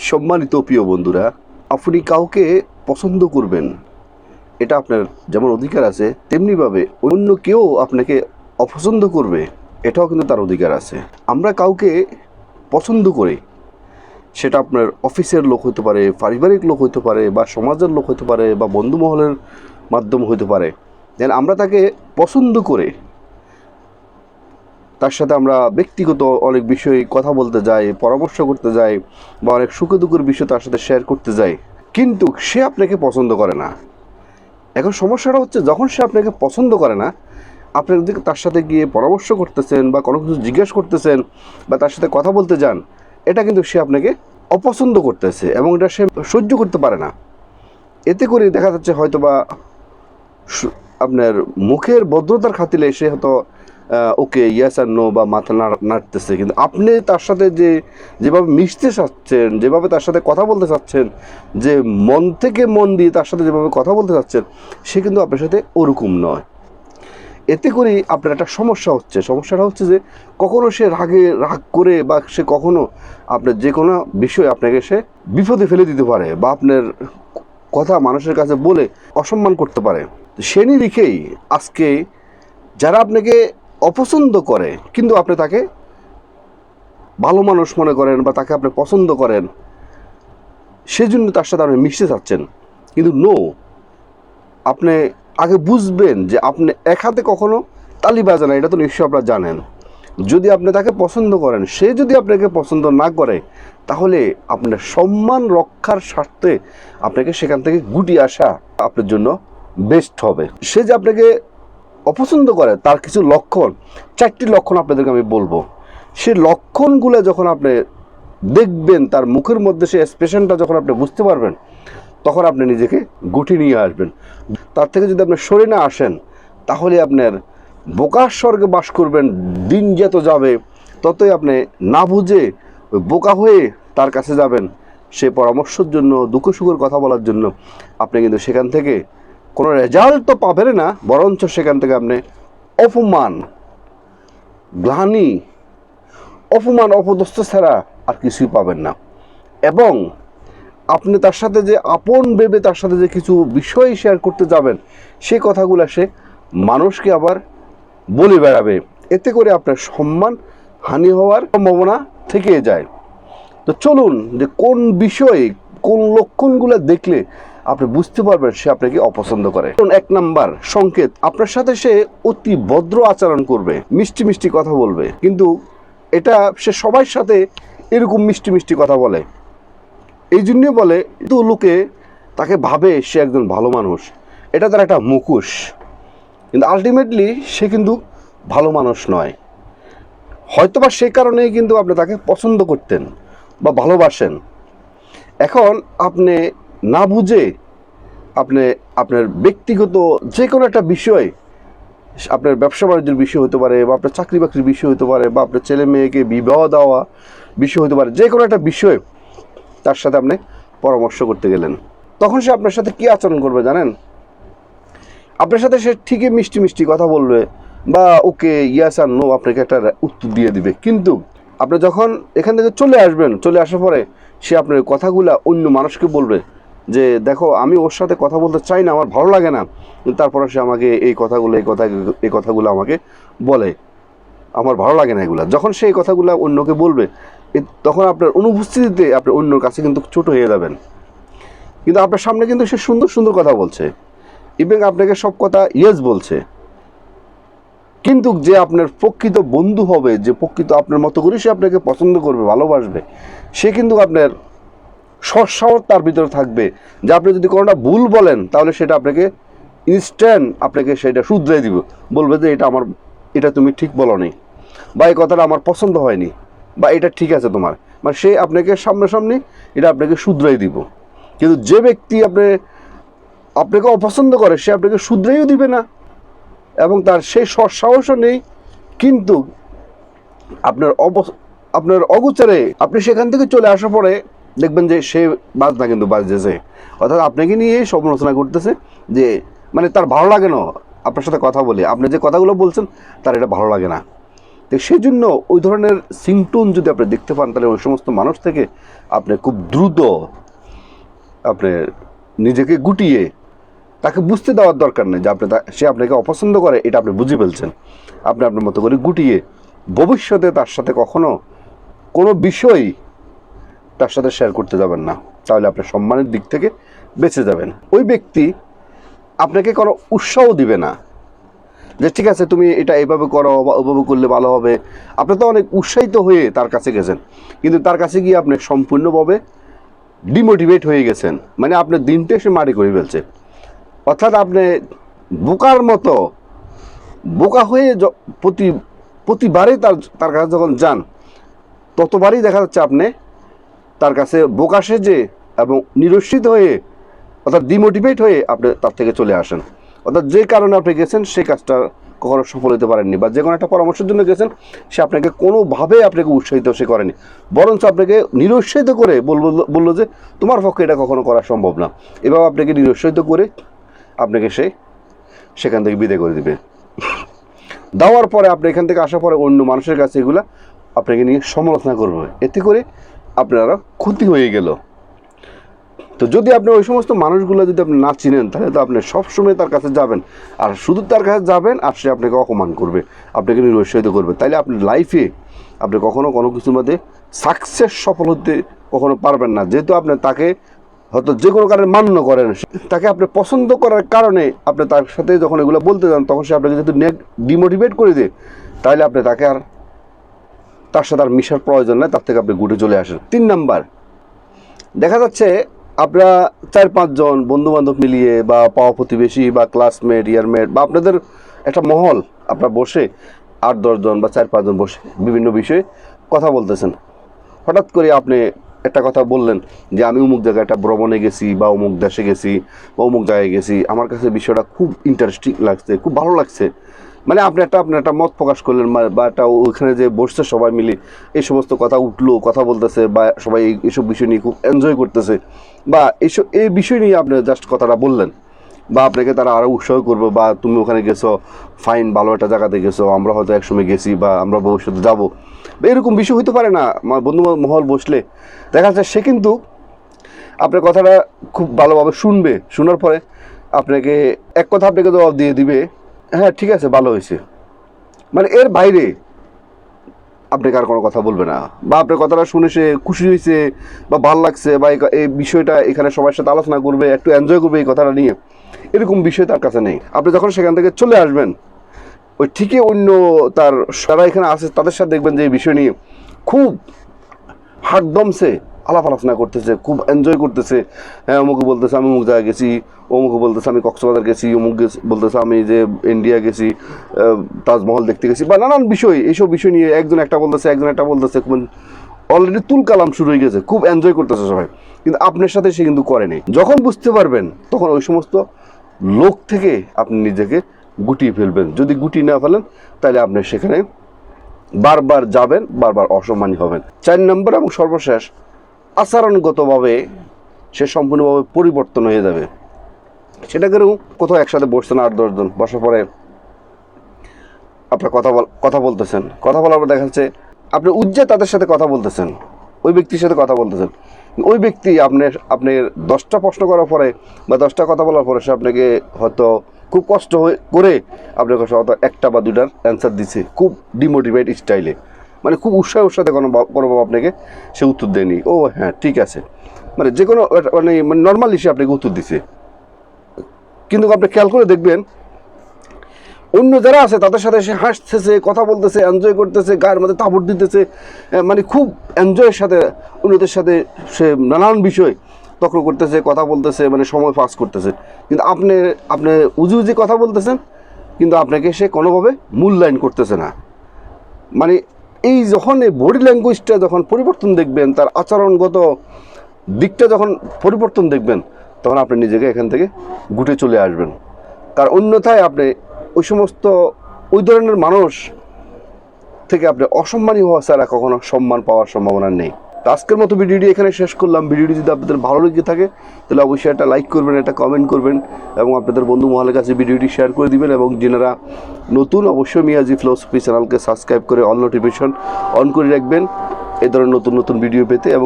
সম্মানিত প্রিয় বন্ধুরা, আপনি কাউকে পছন্দ করবেন, এটা আপনার যেমন অধিকার আছে, তেমনিভাবে অন্য কেউ আপনাকে অপছন্দ করবে, এটাও কিন্তু তার অধিকার আছে। আমরা কাউকে পছন্দ করি, সেটা আপনার অফিসের লোক হতে পারে, পারিবারিক লোক হতে পারে, বা সমাজের লোক হতে পারে, বা বন্ধু মহলের মাধ্যম হতে পারে। দেন আমরা তাকে পছন্দ করে তার সাথে আমরা ব্যক্তিগত অনেক বিষয়ে কথা বলতে যাই, পরামর্শ করতে যাই, বা অনেক সুখে দুঃখের বিষয় তার সাথে শেয়ার করতে যাই, কিন্তু সে আপনাকে পছন্দ করে না। এখন সমস্যাটা হচ্ছে, যখন সে আপনাকে পছন্দ করে না, আপনি যদি তার সাথে গিয়ে পরামর্শ করতেছেন বা কোনো কিছু জিজ্ঞেস করতেছেন বা তার সাথে কথা বলতে যান, এটা কিন্তু সে আপনাকে অপছন্দ করতেছে এবং এটা সে সহ্য করতে পারে না। এতে করে দেখা যাচ্ছে হয়তো বা আপনার মুখের ভদ্রতার খাতিরে সে হয়তো ওকে ইয়েস আর নো বা মাথা নাড়তেছে, কিন্তু আপনি তার সাথে যেভাবে মিশতে চাচ্ছেন, যেভাবে তার সাথে কথা বলতে চাচ্ছেন, যে মন থেকে মন দিয়ে তার সাথে যেভাবে কথা বলতে চাচ্ছেন, সে কিন্তু আপনার সাথে ওরকম নয়। এতে করেই আপনার একটা সমস্যাটা হচ্ছে যে কখনো সে রাগ করে বা সে কখনো আপনার যে কোনো বিষয় আপনাকে সে বিপদে ফেলে দিতে পারে বা আপনার কথা মানুষের কাছে বলে অসম্মান করতে পারে। সে নিরিখেই আজকে যারা আপনাকে অপছন্দ করে কিন্তু আপনি তাকে ভালো মানুষ মনে করেন বা তাকে আপনি পছন্দ করেন, সেজন্য তার সাথে আপনি মিশতে চাচ্ছেন, কিন্তু আপনি আগে বুঝবেন যে আপনি এক হাতে কখনো তালি বাজে না, এটা তো নিশ্চয়ই আপনারা জানেন। যদি আপনি তাকে পছন্দ করেন, সে যদি আপনাকে পছন্দ না করে, তাহলে আপনার সম্মান রক্ষার স্বার্থে আপনাকে সেখান থেকে গুটিয়ে আসা আপনার জন্য বেস্ট হবে। সে যে আপনাকে অপছন্দ করে তার কিছু লক্ষণ, 4টি লক্ষণ আপনাদেরকে আমি বলবো। সে লক্ষণগুলো যখন আপনি দেখবেন, তার মুখের মধ্যে সে এক্সপ্রেশনটা যখন আপনি বুঝতে পারবেন, তখন আপনি নিজেকে গুটিয়ে নিয়ে আসবেন। তার থেকে যদি আপনি সরে না আসেন, তাহলে আপনার বোকার স্বর্গে বাস করবেন। দিন যত যাবে ততই আপনি না বুঝে বোকা হয়ে তার কাছে যাবেন সে পরামর্শের জন্য, দুঃখ সুখের কথা বলার জন্য। আপনি কিন্তু সেখান থেকে কোনো রেজাল্ট তো পাবেন না, বরঞ্চ সেখান থেকে আপনি অপমান, গ্লানি, অপদস্থ ছাড়া আর কিছুই পাবেন না। এবং আপনি তার সাথে যে আপন ভেবে তার সাথে যে কিছু বিষয় শেয়ার করতে যাবেন, সে কথাগুলো সে মানুষকে আবার বলে বেড়াবে। এতে করে আপনার সম্মান হানি হওয়ার সম্ভাবনা থেকে যায়। তো চলুন, যে কোন বিষয়ে কোন লক্ষণগুলো দেখলে আপনি বুঝতে পারবেন সে আপনাকে অপছন্দ করে। 1 নাম্বার সংকেত, আপনার সাথে সে অতি ভদ্র আচরণ করবে, মিষ্টি মিষ্টি কথা বলবে, কিন্তু এটা সে সবার সাথে এরকম মিষ্টি মিষ্টি কথা বলে, এই জন্যই বলে তো লোকে তাকে ভাবে সে একজন ভালো মানুষ, এটা তার একটা মুখোশ, কিন্তু আলটিমেটলি সে কিন্তু ভালো মানুষ নয়। হয়তোবা সেই কারণেই কিন্তু আপনি তাকে পছন্দ করতেন বা ভালোবাসেন। এখন আপনি না বুঝে আপনি আপনার ব্যক্তিগত যে কোনো একটা বিষয়, আপনার ব্যবসা বাণিজ্যের বিষয় হতে পারে, বা আপনার চাকরি বাকরির বিষয় হতে পারে, বা আপনার ছেলে মেয়েকে বিবাহ দেওয়া বিষয় হতে পারে, যে কোনো একটা বিষয় তার সাথে আপনি পরামর্শ করতে গেলেন, তখন সে আপনার সাথে কী আচরণ করবে জানেন? আপনার সাথে সে ঠিকই মিষ্টি মিষ্টি কথা বলবে বা ওকে ইয়াস আর নো আপনাকে একটা উত্তর দিয়ে দিবে, কিন্তু আপনি যখন এখান থেকে চলে আসবেন, চলে আসার পরে সে আপনার কথাগুলো অন্য মানুষকে বলবে যে দেখো, আমি ওর সাথে কথা বলতে চাই না, আমার ভালো লাগে না, তারপরে সে আমাকে এই কথাগুলো আমাকে বলে, আমার ভালো লাগে না এগুলো। যখন সে এই কথাগুলো অন্যকে বলবে, তখন আপনার অনুপস্থিতিতে আপনি অন্যর কাছে কিন্তু ছোট হয়ে যাবেন, কিন্তু আপনার সামনে কিন্তু সে সুন্দর সুন্দর কথা বলছে এবং আপনাকে সব কথা ইয়েস বলছে, কিন্তু যে আপনার প্রকৃত বন্ধু হবে, যে প্রকৃত আপনার মতো করে সে আপনাকে পছন্দ করবে, ভালোবাসবে, সে কিন্তু আপনার সৎসাহস তার ভিতরে থাকবে যে আপনি যদি কোনোটা ভুল বলেন, তাহলে সেটা আপনাকে ইনস্ট্যান্ট আপনাকে সেটা শুধরে দিব, বলবে যে এটা তুমি ঠিক বলো নি, বা এই কথাটা আমার পছন্দ হয়নি, বা এটা ঠিক আছে তোমার, মানে সে আপনাকে সামনাসামনি এটা আপনাকে শুধরাই দিব। কিন্তু যে ব্যক্তি আপনাকে অপছন্দ করে, সে আপনাকে শুধরাইও দিবে না এবং তার সেই সৎসাহসও নেই, কিন্তু আপনার অগোচরে আপনি সেখান থেকে চলে আসার পরে দেখবেন যে সে বাজনা কিন্তু বাজতেছে, অর্থাৎ আপনাকে নিয়ে সমালোচনা করতেছে, যে মানে তার ভালো লাগে না আপনার সাথে কথা বলে, আপনি যে কথাগুলো বলছেন তার এটা ভালো লাগে না। তো সেই জন্য ওই ধরনের সিমটম যদি আপনি দেখতে পান, তাহলে ওই সমস্ত মানুষ থেকে আপনি খুব দ্রুত আপনি নিজেকে গুটিয়ে তাকে বুঝতে দেওয়ার দরকার নেই যে সে আপনাকে অপছন্দ করে, এটা আপনি বুঝে ফেলছেন। আপনি আপনার মতো করে গুটিয়ে ভবিষ্যতে তার সাথে কখনো কোনো বিষয় তার সাথে শেয়ার করতে যাবেন না, তাহলে আপনার সম্মানের দিক থেকে বেঁচে যাবেন। ওই ব্যক্তি আপনাকে কোনো উৎসাহ দিবে না যে ঠিক আছে তুমি এটা এভাবে করো বা ওভাবে করলে ভালো হবে। আপনি তো অনেক উৎসাহিত হয়ে তার কাছে গেছেন, কিন্তু তার কাছে গিয়ে আপনি সম্পূর্ণভাবে ডিমোটিভেট হয়ে গেছেন, মানে আপনার দিনটা সে মাটি করে ফেলছে। অর্থাৎ আপনি বোকার মতো বোকা হয়ে প্রতিবারই তার কাছে যখন যান, ততবারই দেখা যাচ্ছে আপনি তার কাছে বোকা সেজে এবং নিরস্বিত হয়ে অর্থাৎ ডিমোটিভেট হয়ে আপনি তার থেকে চলে আসেন। অর্থাৎ যে কারণে আপনি গেছেন সেই কাজটা কখনো সফল হতে পারেননি, বা যে কোনো একটা পরামর্শের জন্য গেছেন সে আপনাকে কোনোভাবে আপনাকে উৎসাহিত সে করেনি, বরঞ্চ আপনাকে নিরুৎসাহিত করে বললো যে তোমার পক্ষে এটা কখনো করা সম্ভব না। এভাবে আপনাকে নিরুৎসাহিত করে আপনাকে সেখান থেকে বিদায় করে দিবে। দেওয়ার পরে আপনি এখান থেকে আসার পরে অন্য মানুষের কাছে এগুলা আপনাকে নিয়ে সমালোচনা করবে, এতে করে আপনারা ক্ষতি হয়ে গেল। তো যদি আপনি ওই সমস্ত মানুষগুলো যদি আপনি না চিনেন, তাহলে তো আপনি সবসময় তার কাছে যাবেন, আর শুধু তার কাছে যাবেন আর সে আপনাকে অপমান করবে, আপনাকে নিরুৎসাহিত করবে। তাইলে আপনি লাইফে আপনি কখনো কোনো কিছুর মধ্যে সফল হতে কখনো পারবেন না, যেহেতু আপনি তাকে হয়তো যে কোনো কারণে মান্য করেন, তাকে আপনি পছন্দ করার কারণে আপনি তার সাথে যখন এগুলো বলতে যান, তখন সে আপনাকে যেহেতু ডিমোটিভেট করে দেয়, তাহলে আপনি তার সাথে আর মিশার প্রয়োজন নেই, তার থেকে আপনি গুটে চলে আসেন। 3 নাম্বার, দেখা যাচ্ছে আপনারা 4-5 জন বন্ধু বান্ধব মিলিয়ে বা পাওয়া প্রতিবেশী বা ক্লাসমেট ইয়ারমেট বা আপনাদের একটা মহল, আপনারা বসে 8-10 জন বা 4-5 জন বসে বিভিন্ন বিষয়ে কথা বলতেছেন। হঠাৎ করে আপনি একটা কথা বললেন যে আমি অমুক জায়গায় একটা ভ্রমণে গেছি বা অমুক দেশে গেছি বা অমুক জায়গায় গেছি, আমার কাছে বিষয়টা খুব ইন্টারেস্টিং লাগছে, খুব ভালো লাগছে। মানে আপনি একটা মত প্রকাশ করলেন, বা একটা ওইখানে যে বসছে সবাই মিলে এই সমস্ত কথা উঠলো, কথা বলতেছে, বা সবাই এইসব বিষয় নিয়ে খুব এনজয় করতেছে, বা এই বিষয় নিয়ে আপনি জাস্ট কথাটা বললেন, বা আপনাকে তারা আরও উৎসাহ করবো, বা তুমি ওখানে গেছো, ফাইন, ভালো একটা জায়গাতে গেছো, আমরা হয়তো একসময় গেছি বা আমরা ভবিষ্যতে যাবো, বা এরকম বিষয় হইতে পারে না। বন্ধু মহল বসলে দেখা যাচ্ছে সে কিন্তু আপনার কথাটা খুব ভালোভাবে শুনবে, শোনার পরে আপনাকে এক কথা আপনাকে জবাব দিয়ে দিবে, হ্যাঁ ঠিক আছে ভালো হয়েছে, মানে এর বাইরে আপনাকে আর কোনো কথা বলবে না। বা আপনার কথাটা শুনে সে খুশি হয়েছে বা ভালো লাগছে, বা এই বিষয়টা এখানে সবার সাথে আলোচনা করবে, একটু এনজয় করবে এই কথাটা নিয়ে, এরকম বিষয় তার কাছে নেই। আপনি যখন সেখান থেকে চলে আসবেন, ওই ঠিকই অন্য যারা এখানে আছে তাদের সাথে দেখবেন যে এই বিষয় নিয়ে খুব হাটদমসে আলাপ আলোচনা করতেছে, খুব এনজয় করতেছে। হ্যাঁ, অমুকে বলতেছে আমি অমুক জায়গায় গেছি, অমুকে বলতেছে আমি কক্সবাজার গেছি, অমুক বলতেছে আমি যে ইন্ডিয়া গেছি, তাজমহল দেখতে গেছি, বা নানান বিষয়, এইসব বিষয় নিয়ে একজন একটা বলতেছে, অলরেডি তুলকালাম শুরু হয়ে গেছে, খুব এনজয় করতেছে সবাই, কিন্তু আপনার সাথে সে কিন্তু করেনি। যখন বুঝতে পারবেন তখন ওই সমস্ত লোক থেকে আপনি নিজেকে গুটিয়ে ফেলবেন। যদি গুটিয়ে না ফেলেন, তাহলে আপনি সেখানে বারবার যাবেন, বারবার অসম্মানী হবেন। 4 নম্বর এবং সর্বশেষ, আচরণগতভাবে সে সম্পূর্ণভাবে পরিবর্তন হয়ে যাবে। সেটা করেও কোথাও একসাথে বসছেন 8-10 জন, বসার পরে আপনার কথা বলতেছেন, কথা বলার পর দেখা যাচ্ছে আপনি তাদের সাথে কথা বলতেছেন, ওই ব্যক্তির সাথে কথা বলতেছেন, ওই ব্যক্তি আপনি 10টা প্রশ্ন করার পরে বা 10টা কথা বলার পরে সে আপনাকে হয়তো খুব কষ্ট করে আপনার কাছে হয়তো 1টা বা 2টার অ্যান্সার দিচ্ছে, খুব ডিমোটিভেট স্টাইলে, মানে খুব উৎসাহের সাথে কোনোভাবে আপনাকে সে উত্তর দেয়নি। ও হ্যাঁ ঠিক আছে, মানে যে কোনো মানে নর্মালি সে আপনাকে উত্তর দিছে, কিন্তু আপনি খেয়াল করে দেখবেন অন্য যারা আছে তাদের সাথে সে হাসতেছে, কথা বলতেছে, এনজয় করতেছে, গায়ের মধ্যে তাবড় দিতেছে, মানে খুব এনজয়ের সাথে অন্যদের সাথে সে নানান বিষয় তর্ক করতেছে, কথা বলতেছে, মানে সময় পাস করতেছে। কিন্তু আপনি উজি কথা বলতেছেন, কিন্তু আপনাকে সে কোনোভাবে মূল্যায়ন করতেছে না। মানে এই যখন এই বডি ল্যাঙ্গুয়েজটা যখন পরিবর্তন দেখবেন, তার আচরণগত দিকটা যখন পরিবর্তন দেখবেন, তখন আপনি নিজেকে এখান থেকে গুটে চলে আসবেন। তার অন্যথায় আপনি ওই ধরনের মানুষ থেকে আপনি অসম্মানী হওয়া ছাড়া কখনো সম্মান পাওয়ার সম্ভাবনা নেই। তো আজকের মতো ভিডিওটি এখানে শেষ করলাম। ভিডিওটি যদি আপনাদের ভালো লেগে থাকে তাহলে অবশ্যই একটা লাইক করবেন, একটা কমেন্ট করবেন এবং আপনাদের বন্ধু মহলের কাছে ভিডিওটি শেয়ার করে দিবেন। এবং যারা নতুন অবশ্যই মিয়াজি ফিলোসফি চ্যানেলকে সাবস্ক্রাইব করে অল নোটিফিকেশন অন করে রাখবেন এই ধরনের নতুন নতুন ভিডিও পেতে। এবং